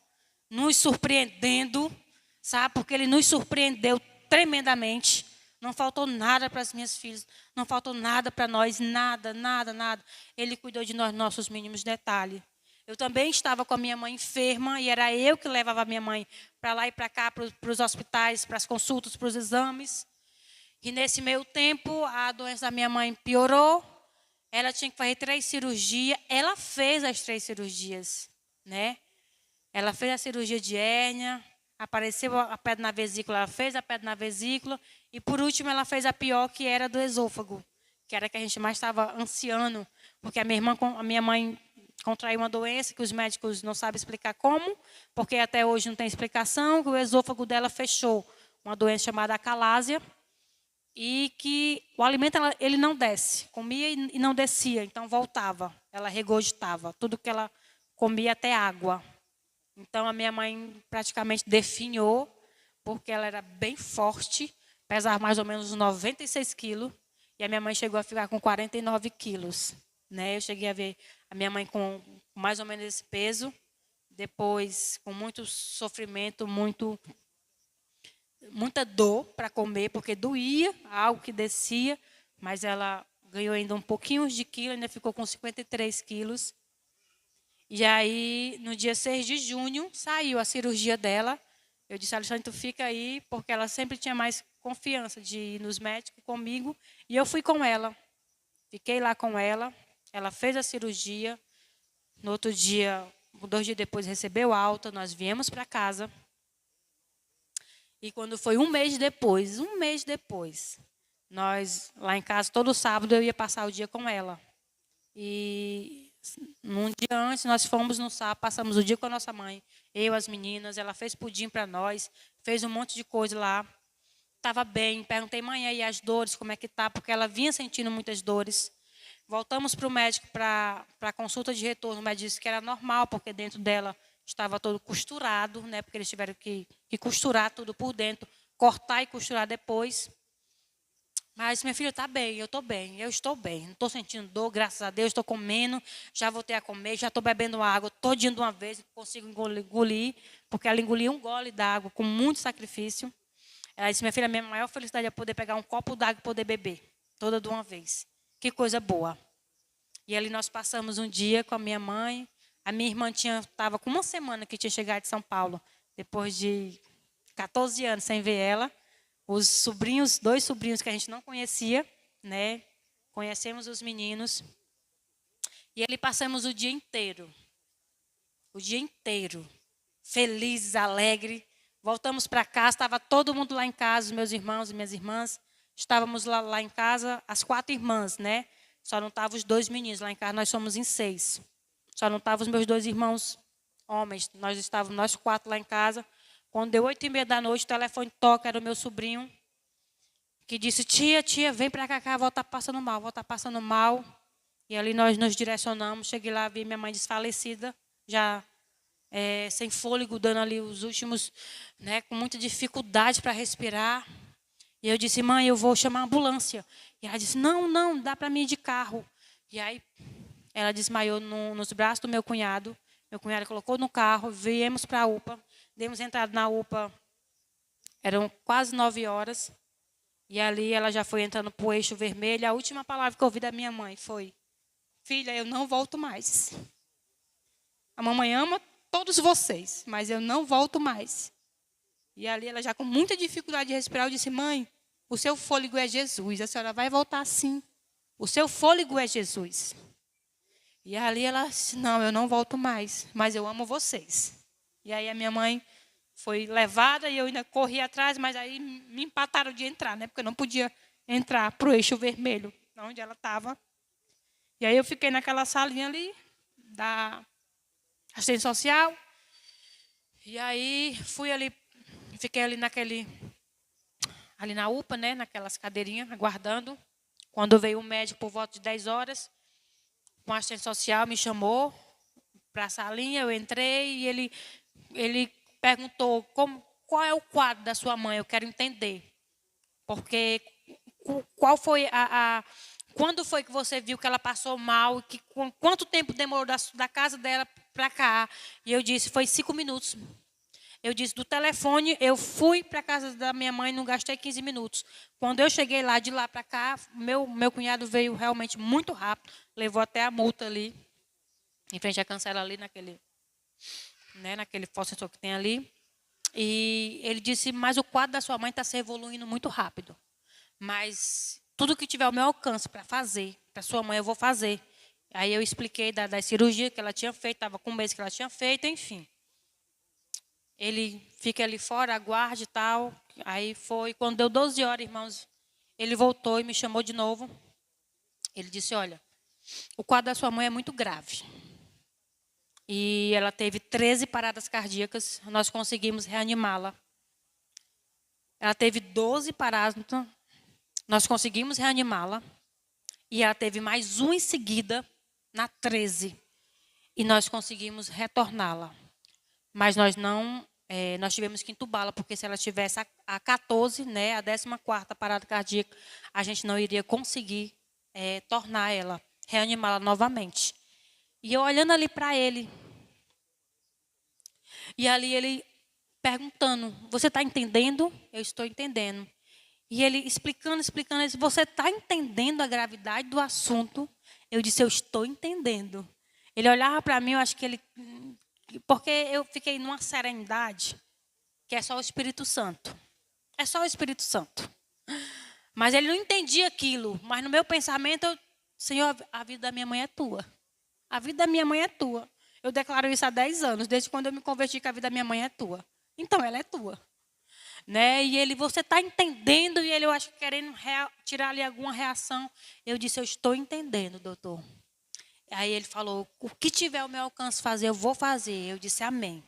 nos surpreendendo, sabe? Porque Ele nos surpreendeu tremendamente. Não faltou nada para as minhas filhas, não faltou nada para nós, nada, nada, nada. Ele cuidou de nós, nossos mínimos detalhes. Eu também estava com a minha mãe enferma e era eu que levava a minha mãe para lá e para cá, para os hospitais, para as consultas, para os exames. E nesse meio tempo, a doença da minha mãe piorou. Ela tinha que fazer 3 cirurgias. Ela fez as 3 cirurgias, né? Ela fez a cirurgia de hérnia, apareceu a pedra na vesícula, ela fez a pedra na vesícula. E, por último, ela fez a pior, que era do esôfago, que era a que a gente mais estava ansiando, porque a minha mãe contraiu uma doença que os médicos não sabem explicar como, porque até hoje não tem explicação, que o esôfago dela fechou, uma doença chamada acalásia, e que o alimento ele não desce, comia e não descia, então voltava, ela regurgitava, tudo que ela comia até água. Então a minha mãe praticamente definhou, porque ela era bem forte, pesava mais ou menos 96 quilos, e a minha mãe chegou a ficar com 49 quilos. Né? Eu cheguei a ver a minha mãe com mais ou menos esse peso, depois com muito sofrimento, muita dor para comer, porque doía, algo que descia, mas ela ganhou ainda um pouquinho de quilo, ainda ficou com 53 quilos. E aí, no dia 6 de junho, saiu a cirurgia dela. Eu disse, Alexandre, tu fica aí, porque ela sempre tinha mais confiança de ir nos médicos comigo. E eu fui com ela. Fiquei lá com ela. Ela fez a cirurgia. No outro dia, 2 dias depois, recebeu alta. Nós viemos para casa. E quando foi um mês depois, nós, lá em casa, todo sábado, eu ia passar o dia com ela. E num dia antes, nós fomos no sábado, passamos o dia com a nossa mãe. Eu, as meninas, ela fez pudim para nós, fez um monte de coisa lá. Estava bem, perguntei, mãe, aí as dores, como é que tá? Porque ela vinha sentindo muitas dores. Voltamos para o médico para a consulta de retorno. O médico disse que era normal, porque dentro dela estava todo costurado, né? Porque eles tiveram que costurar tudo por dentro, cortar e costurar depois. Mas minha filha está bem, eu estou bem, eu estou bem. Não estou sentindo dor, graças a Deus, estou comendo, já voltei a comer, já estou bebendo água todinho de uma vez, consigo engolir, porque ela engoliu um gole d'água com muito sacrifício. Ela disse, minha filha, a minha maior felicidade é poder pegar um copo d'água e poder beber, toda de uma vez. Que coisa boa. E ali nós passamos um dia com a minha mãe. A minha irmã estava com uma semana que tinha chegado de São Paulo, depois de 14 anos sem ver ela. Os sobrinhos, 2 sobrinhos que a gente não conhecia, né? Conhecemos os meninos. E ali passamos o dia inteiro, felizes, alegres, Voltamos para casa, estava todo mundo lá em casa, os meus irmãos e minhas irmãs. Estávamos lá em casa, as 4 irmãs, né? Só não estavam os 2 meninos. Lá em casa nós somos em 6. Só não estavam os meus 2 irmãos homens. Nós estávamos nós 4 lá em casa. Quando deu 8h30 da noite, o telefone toca, era o meu sobrinho, que disse, tia, vem para cá, a avó está passando mal, a avó está passando mal. E ali nós nos direcionamos, cheguei lá, vi minha mãe desfalecida, já sem fôlego, dando ali os últimos, né, com muita dificuldade para respirar. E eu disse, mãe, eu vou chamar a ambulância. E ela disse, não, dá para mim ir de carro. E aí ela desmaiou nos braços do meu cunhado. Meu cunhado colocou no carro, viemos para a UPA, demos entrada na UPA, eram quase 9 horas. E ali ela já foi entrando para o eixo vermelho. A última palavra que eu ouvi da minha mãe foi, filha, eu não volto mais. A mamãe ama todos vocês, mas eu não volto mais. E ali ela já com muita dificuldade de respirar, eu disse, mãe, o seu fôlego é Jesus, a senhora vai voltar sim. O seu fôlego é Jesus. E ali ela disse, não, eu não volto mais, mas eu amo vocês. E aí a minha mãe foi levada e eu ainda corri atrás, mas aí me empataram de entrar, né? Porque eu não podia entrar para o eixo vermelho, onde ela estava. E aí eu fiquei naquela salinha ali, da assistência social. E aí fui ali, fiquei ali na UPA, né? Naquelas cadeirinhas, aguardando. Quando veio o médico por volta de 10 horas, com a assistente social, me chamou para a salinha, eu entrei e ele perguntou qual é o quadro da sua mãe, eu quero entender. Porque qual foi quando foi que você viu que ela passou mal, quanto tempo demorou da casa dela para cá? E eu disse, foi 5 minutos. Eu disse, do telefone, eu fui para a casa da minha mãe, não gastei 15 minutos. Quando eu cheguei lá, de lá para cá, meu cunhado veio realmente muito rápido, levou até a multa ali, em frente à cancela ali, naquele posto sensor que tem ali. E ele disse, mas o quadro da sua mãe está se evoluindo muito rápido. Mas tudo que tiver ao meu alcance para fazer, para sua mãe, eu vou fazer. Aí eu expliquei da cirurgia que ela tinha feito, estava com um mês que ela tinha feito, enfim. Ele fica ali fora, aguarde e tal. Aí foi, quando deu 12 horas, irmãos, ele voltou e me chamou de novo. Ele disse, olha, o quadro da sua mãe é muito grave. E ela teve 13 paradas cardíacas, nós conseguimos reanimá-la. Ela teve 12 paradas, nós conseguimos reanimá-la. E ela teve mais um em seguida, na 13. E nós conseguimos retorná-la. Mas nós tivemos que entubá-la, porque se ela tivesse a 14, né, a 14ª parada cardíaca, a gente não iria conseguir tornar ela, reanimá-la novamente. E eu olhando ali para ele, e ali ele perguntando, você está entendendo? Eu estou entendendo. E ele explicando, ele disse, você está entendendo a gravidade do assunto? Eu disse, eu estou entendendo. Ele olhava para mim, eu acho que ele... Porque eu fiquei numa serenidade que é só o Espírito Santo. É só o Espírito Santo. Mas ele não entendia aquilo. Mas no meu pensamento, Senhor, a vida da minha mãe é tua. A vida da minha mãe é tua. Eu declaro isso há 10 anos, desde quando eu me converti que a vida da minha mãe é tua. Então, ela é tua. Né? E ele, você está entendendo? E ele, eu acho, querendo tirar ali alguma reação. Eu disse, eu estou entendendo, doutor. Aí ele falou, o que tiver ao meu alcance fazer, eu vou fazer. Eu disse, amém.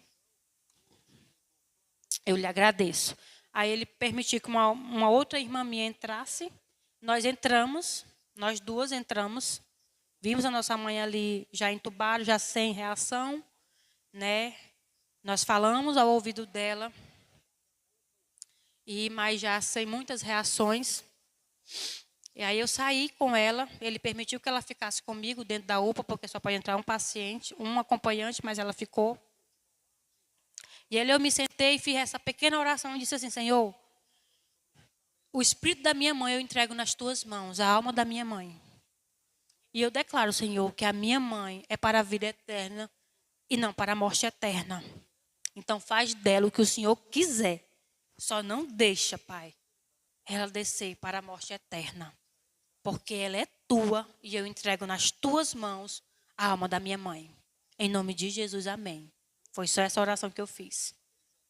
Eu lhe agradeço. Aí ele permitiu que uma outra irmã minha entrasse. Nós entramos, nós duas entramos. Vimos a nossa mãe ali já entubada, já sem reação. Né? Nós falamos ao ouvido dela. Mas já sem muitas reações. E aí eu saí com ela, ele permitiu que ela ficasse comigo dentro da UPA, porque só pode entrar um paciente, um acompanhante, mas ela ficou. E aí eu me sentei e fiz essa pequena oração e disse assim, Senhor, o espírito da minha mãe eu entrego nas tuas mãos, a alma da minha mãe. E eu declaro, Senhor, que a minha mãe é para a vida eterna e não para a morte eterna. Então faz dela o que o Senhor quiser. Só não deixa, Pai, ela descer para a morte eterna. Porque ela é tua e eu entrego nas tuas mãos a alma da minha mãe. Em nome de Jesus, amém. Foi só essa oração que eu fiz.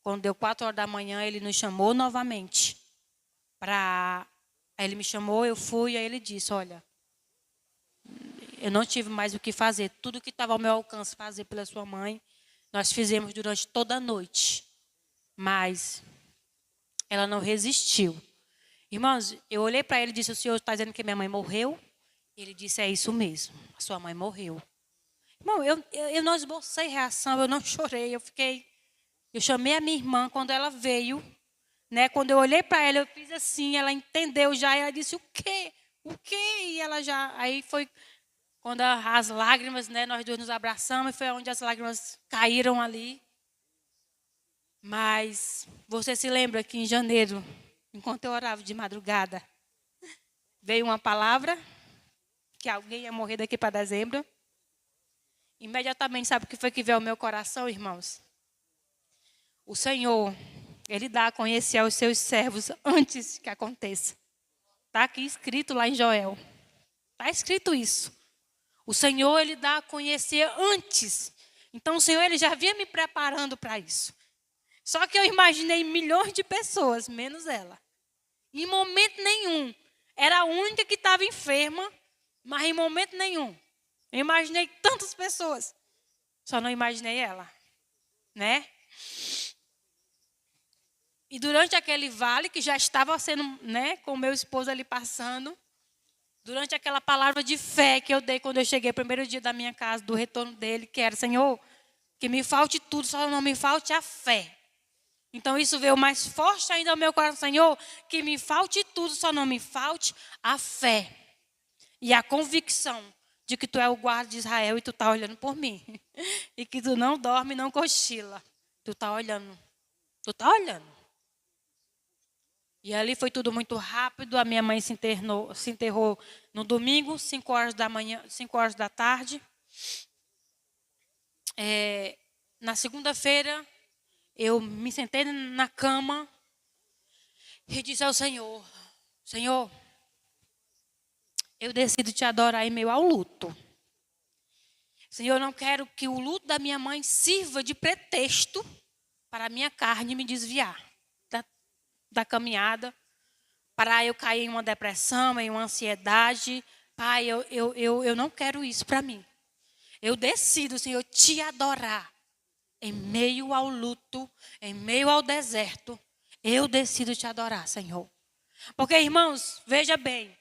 Quando deu 4 horas da manhã, ele nos chamou novamente. Aí ele me chamou, eu fui, aí ele disse, olha, eu não tive mais o que fazer. Tudo que estava ao meu alcance fazer pela sua mãe, nós fizemos durante toda a noite. Mas ela não resistiu. Irmãos, eu olhei para ele e disse, o senhor está dizendo que minha mãe morreu? Ele disse, é isso mesmo, a sua mãe morreu. Irmão, eu não esbocei reação, eu não chorei, eu chamei a minha irmã quando ela veio, né? Quando eu olhei para ela, eu fiz assim, ela entendeu já, e ela disse, o quê? O quê? E ela já, aí foi quando as lágrimas, né? Nós dois nos abraçamos, e foi onde as lágrimas caíram ali. Mas você se lembra que em janeiro, enquanto eu orava de madrugada, veio uma palavra que alguém ia morrer daqui para dezembro. Imediatamente, sabe o que foi que veio ao meu coração, irmãos? O Senhor, Ele dá a conhecer aos seus servos antes que aconteça. Está aqui escrito lá em Joel. Está escrito isso. O Senhor, Ele dá a conhecer antes. Então, o Senhor, Ele já vinha me preparando para isso. Só que eu imaginei milhões de pessoas, menos ela. Em momento nenhum. Era a única que estava enferma, mas em momento nenhum. Eu imaginei tantas pessoas. Só não imaginei ela. Né? E durante aquele vale, que já estava sendo, né, com o meu esposo ali passando, durante aquela palavra de fé que eu dei quando eu cheguei, primeiro dia da minha casa, do retorno dele, que era, Senhor, que me falte tudo, só não me falte a fé. Então isso veio mais forte ainda ao meu coração, Senhor, que me falte tudo, só não me falte a fé. E a convicção de que tu é o guarda de Israel e tu está olhando por mim. E que tu não dorme, não cochila. Tu está olhando. Tu está olhando. E ali foi tudo muito rápido. A minha mãe se enterrou no domingo, 5 horas da manhã, 5 horas da tarde. Na segunda-feira, eu me sentei na cama e disse ao Senhor, Senhor, eu decido te adorar em meio ao luto. Senhor, eu não quero que o luto da minha mãe sirva de pretexto para a minha carne me desviar da caminhada, para eu cair em uma depressão, em uma ansiedade. Pai, eu não quero isso para mim. Eu decido, Senhor, te adorar em meio ao luto, em meio ao deserto. Eu decido te adorar, Senhor. Porque, irmãos, veja bem,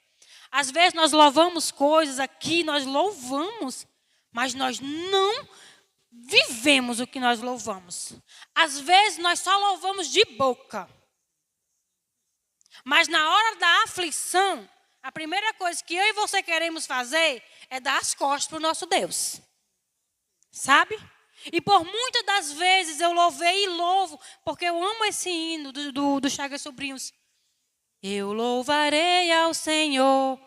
às vezes nós louvamos coisas aqui, nós louvamos, mas nós não vivemos o que nós louvamos. Às vezes nós só louvamos de boca. Mas na hora da aflição, a primeira coisa que eu e você queremos fazer é dar as costas para o nosso Deus. Sabe? E por muitas das vezes eu louvei e louvo, porque eu amo esse hino do Chagas Sobrinhos. Eu louvarei ao Senhor,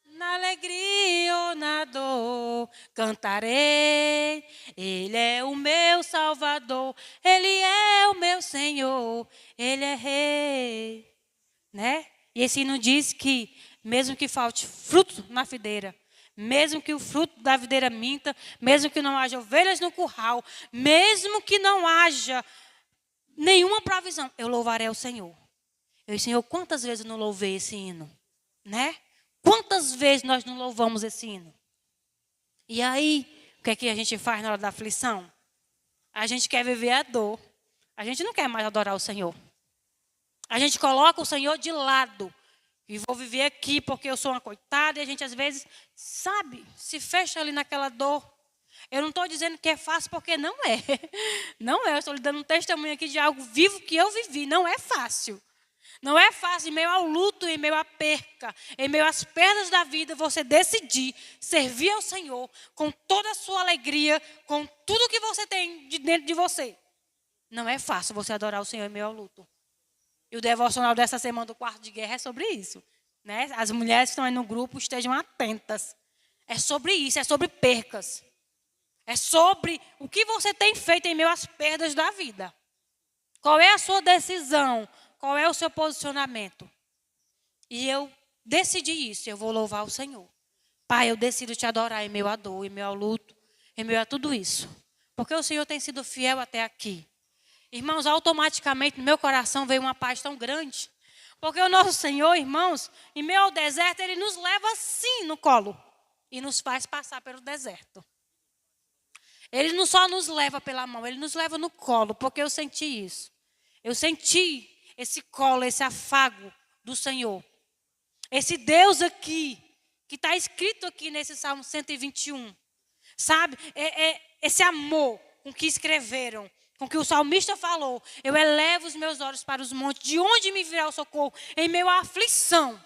na alegria ou na dor, cantarei, Ele é o meu Salvador, Ele é o meu Senhor, Ele é Rei. Né? E esse hino diz que, mesmo que falte fruto na videira, mesmo que o fruto da videira minta, mesmo que não haja ovelhas no curral, mesmo que não haja nenhuma provisão, eu louvarei ao Senhor. Eu disse, Senhor, quantas vezes eu não louvei esse hino? Né? Quantas vezes nós não louvamos esse hino? E aí, o que é que a gente faz na hora da aflição? A gente quer viver a dor. A gente não quer mais adorar o Senhor. A gente coloca o Senhor de lado. E vou viver aqui porque eu sou uma coitada. E a gente, às vezes, sabe, se fecha ali naquela dor. Eu não estou dizendo que é fácil, porque não é. Não é. Eu estou lhe dando um testemunho aqui de algo vivo que eu vivi. Não é fácil. Não é fácil, em meio ao luto, em meio à perca, em meio às perdas da vida, você decidir servir ao Senhor com toda a sua alegria, com tudo que você tem de dentro de você. Não é fácil você adorar o Senhor em meio ao luto. E o devocional dessa semana do quarto de guerra é sobre isso. Né? As mulheres que estão aí no grupo estejam atentas. É sobre isso, é sobre percas. É sobre o que você tem feito em meio às perdas da vida. Qual é a sua decisão? Qual é o seu posicionamento? E eu decidi isso, eu vou louvar o Senhor. Pai, eu decido te adorar em meio à dor, em meio ao luto, em meio a tudo isso. Porque o Senhor tem sido fiel até aqui. Irmãos, automaticamente no meu coração veio uma paz tão grande. Porque o nosso Senhor, irmãos, em meio ao deserto, Ele nos leva assim no colo. E nos faz passar pelo deserto. Ele não só nos leva pela mão, Ele nos leva no colo. Porque eu senti isso. Eu senti esse colo, esse afago do Senhor. Esse Deus aqui, que está escrito aqui nesse Salmo 121. Sabe? Esse amor com que escreveram, com que o salmista falou. Eu elevo os meus olhos para os montes. De onde me virá o socorro? Em meio à aflição.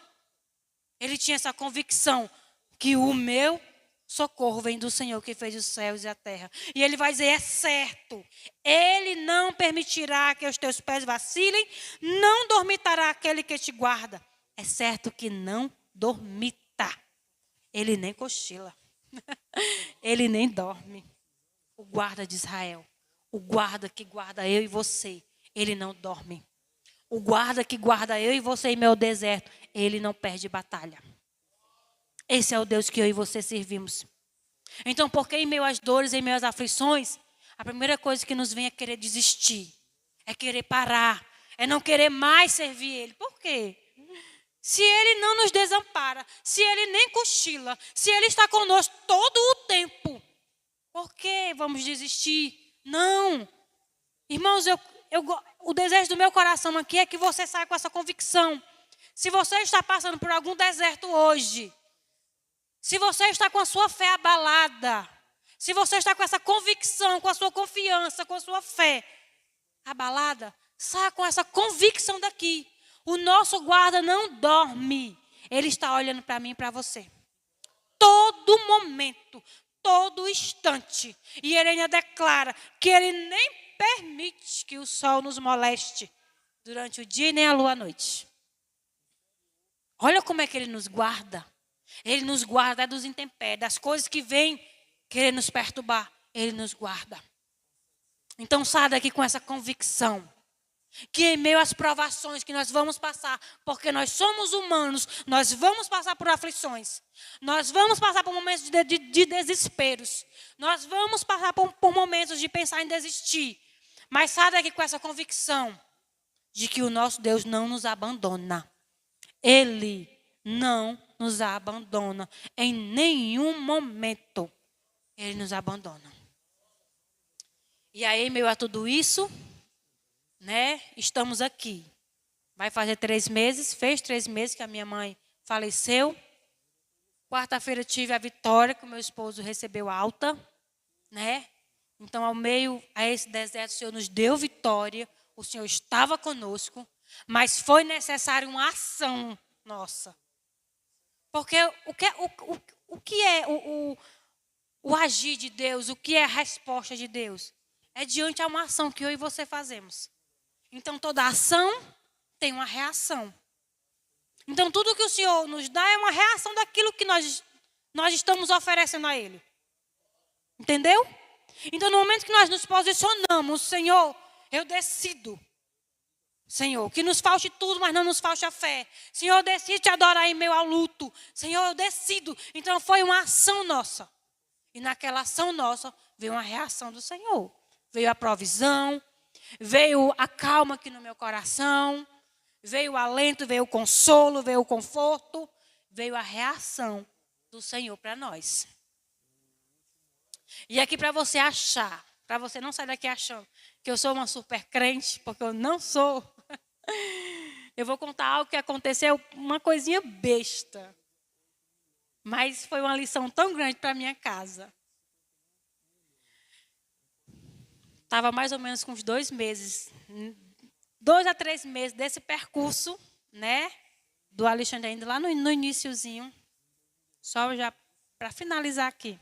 Ele tinha essa convicção que o meu socorro vem do Senhor que fez os céus e a terra. E ele vai dizer, é certo. Ele não permitirá que os teus pés vacilem. Não dormitará aquele que te guarda. É certo que não dormita. Ele nem cochila. Ele nem dorme. O guarda de Israel. O guarda que guarda eu e você. Ele não dorme. O guarda que guarda eu e você em meu deserto. Ele não perde batalha. Esse é o Deus que eu e você servimos. Então, porque em meio às dores, em meio às aflições, a primeira coisa que nos vem é querer desistir. É querer parar. É não querer mais servir Ele. Por quê? Se Ele não nos desampara, se Ele nem cochila, se Ele está conosco todo o tempo, por que vamos desistir? Não. Irmãos, o desejo do meu coração aqui é que você saia com essa convicção. Se você está passando por algum deserto hoje, se você está com a sua fé abalada, se você está com essa convicção, com a sua confiança, com a sua fé abalada, saia com essa convicção daqui. O nosso guarda não dorme. Ele está olhando para mim e para você. Todo momento, todo instante. E ele ainda declara que ele nem permite que o sol nos moleste durante o dia e nem a lua à noite. Olha como é que ele nos guarda. Ele nos guarda dos intempéries, das coisas que vêm querer nos perturbar. Ele nos guarda. Então saia daqui com essa convicção. Que em meio às provações que nós vamos passar, porque nós somos humanos, nós vamos passar por aflições, nós vamos passar por momentos de desesperos, nós vamos passar por momentos de pensar em desistir, mas saia daqui com essa convicção de que o nosso Deus não nos abandona. Ele não nos abandona em nenhum momento. Ele nos abandona. E aí, em meio a tudo isso, estamos aqui. Vai fazer 3 meses, fez 3 meses que a minha mãe faleceu. Quarta-feira tive a vitória que o meu esposo recebeu alta, Então, ao meio a esse deserto, o Senhor nos deu vitória, o Senhor estava conosco, mas foi necessário uma ação nossa. Porque o que é o agir de Deus, o que é a resposta de Deus? É diante a uma ação que eu e você fazemos. Então, toda ação tem uma reação. Então, tudo que o Senhor nos dá é uma reação daquilo que nós estamos oferecendo a Ele. Entendeu? Então, no momento que nós nos posicionamos, Senhor, eu decido. Senhor, que nos falte tudo, mas não nos falte a fé. Senhor, eu decido te adorar em meio ao luto. Senhor, eu decido. Então, foi uma ação nossa. E naquela ação nossa, veio uma reação do Senhor. Veio a provisão. Veio a calma aqui no meu coração, veio o alento, veio o consolo, veio o conforto, veio a reação do Senhor para nós. E aqui para você achar, para você não sair daqui achando que eu sou uma super crente, porque eu não sou. Eu vou contar algo que aconteceu, uma coisinha besta. Mas foi uma lição tão grande para minha casa. Estava mais ou menos com uns 2 meses, 2 a 3 meses desse percurso, do Alexandre ainda lá no iniciozinho. Só já para finalizar aqui.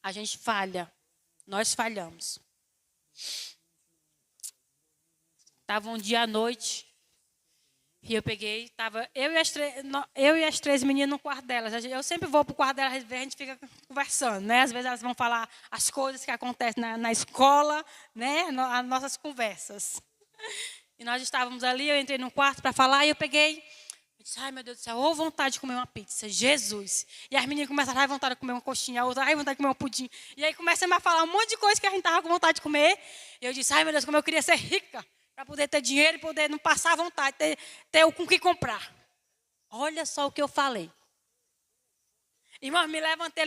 A gente falha, nós falhamos. Estava um dia à noite, e eu peguei, estava eu e as 3 meninas no quarto delas. Eu sempre vou para o quarto delas, às vezes a gente fica conversando, Às vezes elas vão falar as coisas que acontecem na escola, As nossas conversas. E nós estávamos ali, eu entrei no quarto para falar, e eu peguei, Eu disse, ai meu Deus do céu, ou vontade de comer uma pizza, Jesus. E as meninas começaram a vontade de comer uma coxinha, a outra, ai vontade de comer um pudim. E aí começam a falar um monte de coisa que a gente estava com vontade de comer. E eu disse, ai meu Deus, como eu queria ser rica, para poder ter dinheiro e poder não passar vontade, ter com o que comprar. Olha só o que eu falei. Irmão, me levantei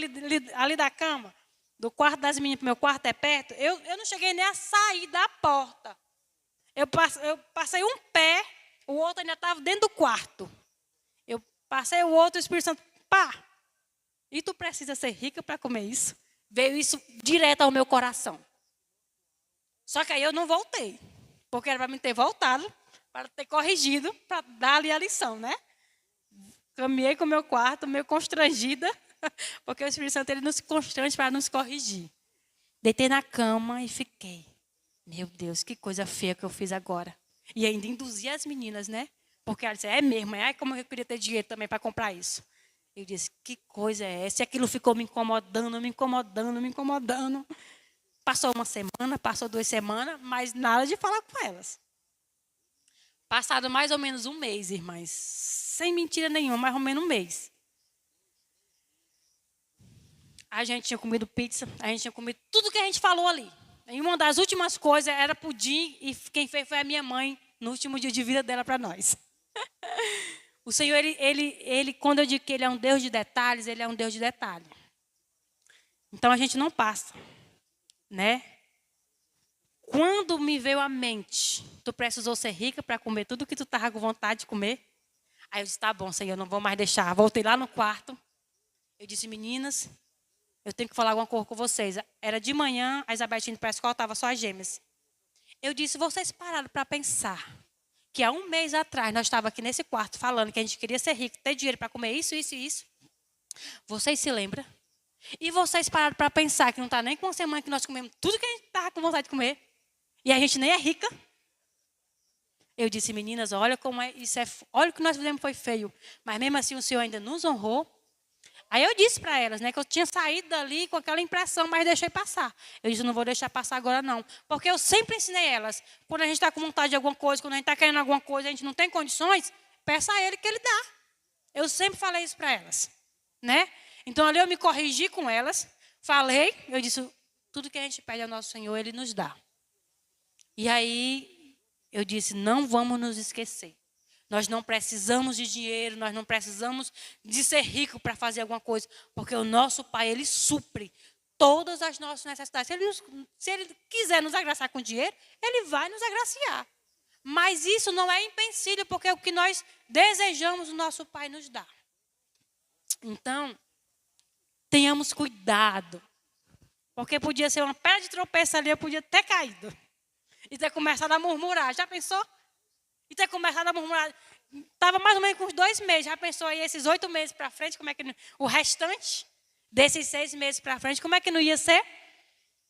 ali da cama, do quarto das meninas, meu quarto é perto. Eu não cheguei nem a sair da porta. Eu passei um pé, o outro ainda estava dentro do quarto. Eu passei o outro, o Espírito Santo, pá. E tu precisa ser rica para comer isso? Veio isso direto ao meu coração. Só que aí eu não voltei. Porque era para mim ter voltado, para ter corrigido, para dar ali a lição, né? Caminhei com o meu quarto, meio constrangida, porque o Espírito Santo ele nos constrange para nos corrigir. Deitei na cama e fiquei. Meu Deus, que coisa feia que eu fiz agora. E ainda induzi as meninas, né? Porque elas disseram, é mesmo, é como eu queria ter dinheiro também para comprar isso. Eu disse, que coisa é essa? E aquilo ficou me incomodando, me incomodando, me incomodando. Passou uma semana, passou 2 semanas, mas nada de falar com elas. Passado mais ou menos um mês, irmãs. Sem mentira nenhuma, mais ou menos um mês. A gente tinha comido pizza, a gente tinha comido tudo que a gente falou ali. E uma das últimas coisas era pudim, e quem fez foi a minha mãe, no último dia de vida dela para nós. O Senhor, ele, quando eu digo que Ele é um Deus de detalhes, Ele é um Deus de detalhes. Então a gente não passa, né? Quando me veio à mente, tu precisou ser rica para comer tudo que tu estava com vontade de comer? Aí eu disse, tá bom, Senhor, não vou mais deixar. Voltei lá no quarto. Eu disse, meninas, eu tenho que falar alguma coisa com vocês. Era de manhã, a Isabel tinha ido para a escola, estava só as gêmeas. Eu disse, vocês pararam para pensar que há um mês atrás nós estávamos aqui nesse quarto falando que a gente queria ser rico, ter dinheiro para comer isso, isso e isso. Vocês se lembram? E vocês pararam para pensar que não está nem com uma semana que nós comemos tudo que a gente estava com vontade de comer. E a gente nem é rica. Eu disse, meninas, olha como é, olha o que nós fizemos foi feio. Mas mesmo assim o Senhor ainda nos honrou. Aí eu disse para elas, né, que eu tinha saído dali com aquela impressão, mas deixei passar. Eu disse, não vou deixar passar agora não. Porque eu sempre ensinei elas, quando a gente está com vontade de alguma coisa, quando a gente está querendo alguma coisa, a gente não tem condições, peça a Ele que Ele dá. Eu sempre falei isso para elas, né? Então ali eu me corrigi com elas, falei, eu disse, tudo que a gente pede ao nosso Senhor, Ele nos dá. E aí eu disse, não vamos nos esquecer. Nós não precisamos de dinheiro, nós não precisamos de ser rico para fazer alguma coisa, porque o nosso Pai, Ele supre todas as nossas necessidades. Se Ele quiser nos agraciar com dinheiro, Ele vai nos agraciar. Mas isso não é empecilho, porque é o que nós desejamos, o nosso Pai nos dá. Então, tenhamos cuidado, porque podia ser uma pedra de tropeço ali, eu podia ter caído e ter começado a murmurar. Já pensou? E ter começado a murmurar. Estava mais ou menos com uns 2 meses. Já pensou aí esses 8 meses para frente? Como é que o restante desses 6 meses para frente, como é que não ia ser?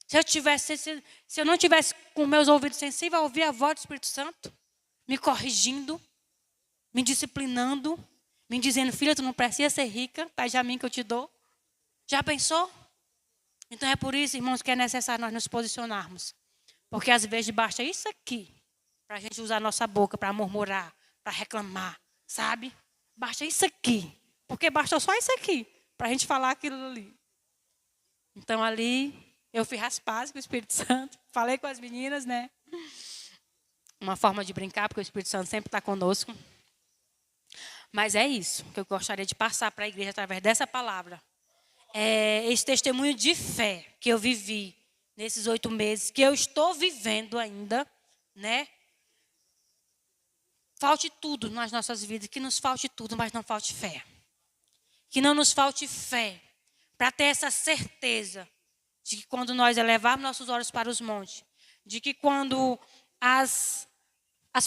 Se eu não tivesse com meus ouvidos sensíveis a ouvir a voz do Espírito Santo, me corrigindo, me disciplinando, me dizendo, filha, tu não precisa ser rica, pede a mim que eu te dou. Já pensou? Então é por isso, irmãos, que é necessário nós nos posicionarmos. Porque às vezes basta isso aqui, para a gente usar a nossa boca para murmurar, para reclamar, sabe? Basta isso aqui. Porque basta só isso aqui, para a gente falar aquilo ali. Então ali, eu fiz as pazes com o Espírito Santo, falei com as meninas, né? Uma forma de brincar, porque o Espírito Santo sempre está conosco. Mas é isso que eu gostaria de passar para a igreja através dessa palavra. É esse testemunho de fé que eu vivi nesses 8 meses, que eu estou vivendo ainda, né? Falte tudo nas nossas vidas, que nos falte tudo, mas não falte fé. Que não nos falte fé, para ter essa certeza de que quando nós elevarmos nossos olhos para os montes, de que quando as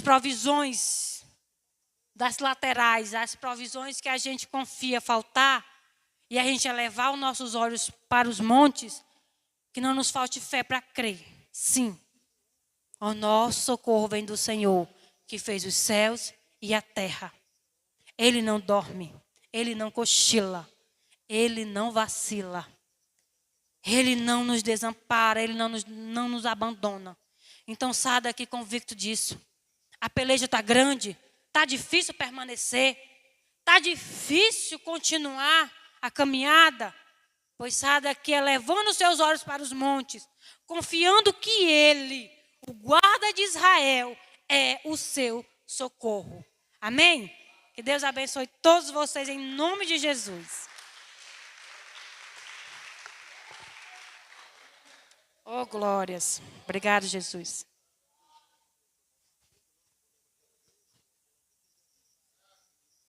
provisões das laterais, as provisões que a gente confia faltar, e a gente elevar os nossos olhos para os montes, que não nos falte fé para crer. Sim, o nosso socorro vem do Senhor, que fez os céus e a terra. Ele não dorme, Ele não cochila, Ele não vacila. Ele não nos desampara, Ele não nos abandona. Então saia daqui convicto disso. A peleja está grande, está difícil permanecer. Está difícil continuar a caminhada? Pois sai daqui elevando seus olhos para os montes, confiando que Ele, o guarda de Israel, é o seu socorro. Amém? Que Deus abençoe todos vocês em nome de Jesus. Oh, glórias. Obrigado, Jesus.